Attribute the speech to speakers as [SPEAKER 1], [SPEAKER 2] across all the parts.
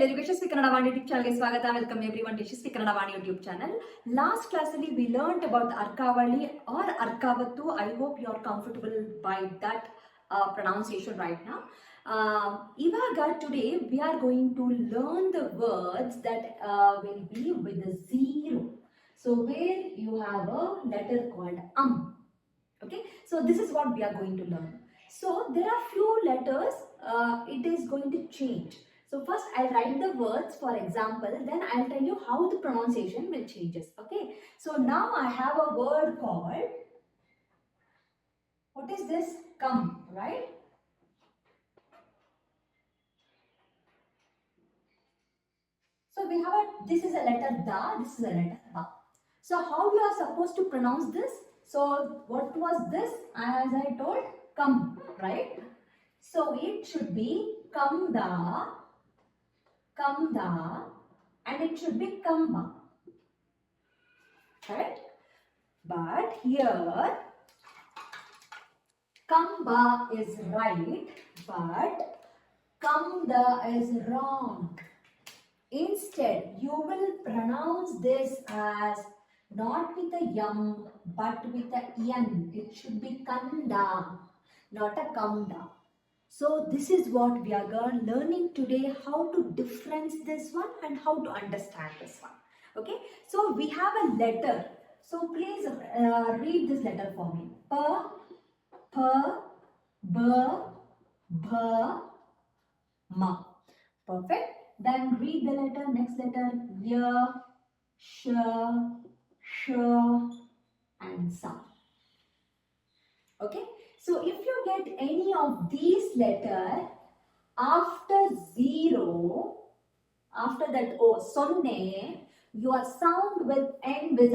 [SPEAKER 1] ಎಲ್ಲರಿಗೂ ಯಶಸ್ವಿ ಕನ್ನಡ ವಾಣಿ ಯೂಟ್ಯೂಬ್ ಚಾನಲ್ಗೆ ಸ್ವಾಗತ. Welcome everyone to Yashasvi Kannada Vani YouTube channel. Last ಕ್ಲಾಸಲ್ಲಿ ವಿ ಲರ್ನ್ಡ್ ಅಬೌಟ್ ಅರ್ಕಾವಳಿ ಆರ್ ಅರ್ಕಾವತ್ತು. I hope you are comfortable by that pronunciation right ನಾ. ಇವಾಗ today we are going to learn the words that will be with the zero. So where you have a letter called Okay, so this is what we are going to learn. So there are few letters it is going to change. So first I'll write the words for example, then I'll tell you how the pronunciation will changes. Okay, so now I have a word called, what is this? Come, right? So we have this is a letter da, this is a letter ba. So how you are supposed to pronounce this? So what was this? As I told, come, right? So it should be kamda, and it should be kamba, right? But here kamba is right, but kamda is wrong. Instead, you will pronounce this as not with a yum but with a yan. It should be kanda, not a kamda. So this is what we are learning today, how to difference this one and how to understand this one. Okay, so we have a letter. So please read this letter for me. Pa, pa, ba, bha, ma. Perfect. Then read the letter, next letter, ya, sha, sha, and sa. Okay, so if you get any of these letters after zero, after that sonne, your sound will end with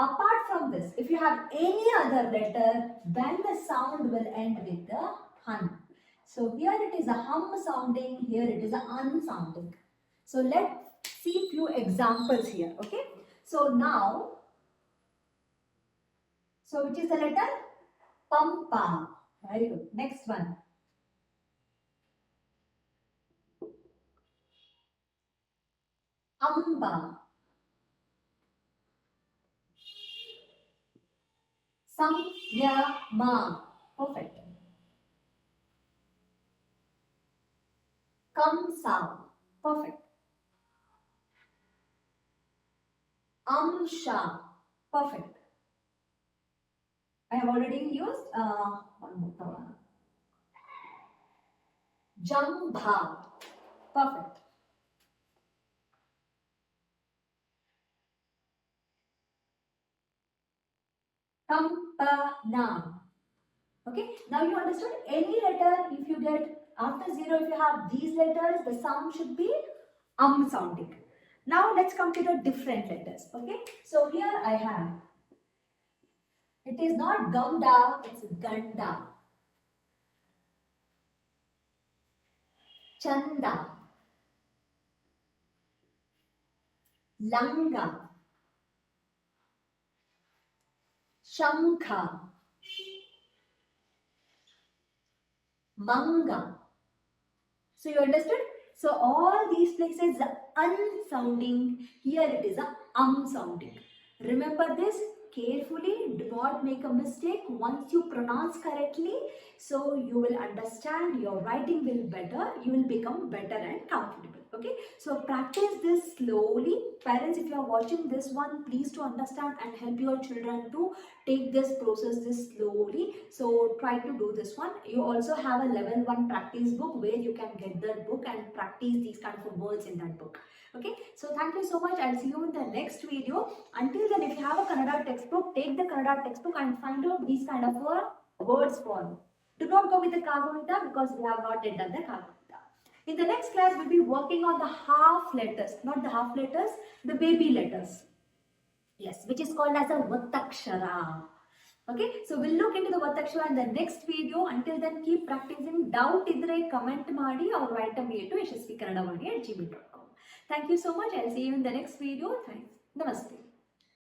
[SPEAKER 1] Apart from this, if you have any other letter, then the sound will end with the hun. So here it is a hum sounding, here it is a un sounding. So let's see few examples here. Okay, so now, so which is the letter? Pampa. Very good. Next one. Amba. Samyama. Perfect. Kamsa. Perfect. Amsha. Perfect. I have already used one more. Jambha. Perfect. Kampana. Okay, now you understood. Any letter, if you get after zero, if you have these letters, the sound should be sounding. Now let's come to the different letters. Okay, so here I have, it is not gamda, it's ganda. Chanda. Langa. Shankha. Manga. So you understood? So all these places are unsounding. Here it is a sounding. Remember this carefully. Do not make a mistake. Once you pronounce correctly, so you will understand, your writing will better. You will become better and comfortable. Okay, so practice this slowly. Parents, if you are watching this one, please to understand and help your children to take this process this slowly. So try to do this one. You also have a level 1 practice book where you can get that book and practice these kind of words in that book. Okay, so thank you so much. I'll see you in the next video. Until then, if you have a Kannada textbook, take the Kannada textbook and find out these kind of words for me. Do not go with the Kagavita because we have not yet done the Kagavita. In the next class, we'll be working on the half letters, not the half letters, the baby letters. Yes, which is called as a Vattakshara. Okay, so we'll look into the Vattakshara in the next video. Until then, keep practicing. Doubt idre comment maadi or write a mail to yashaswikannadavaani@gmail.com. Thank you so much. I'll see you in the next video. Thanks. Namaste.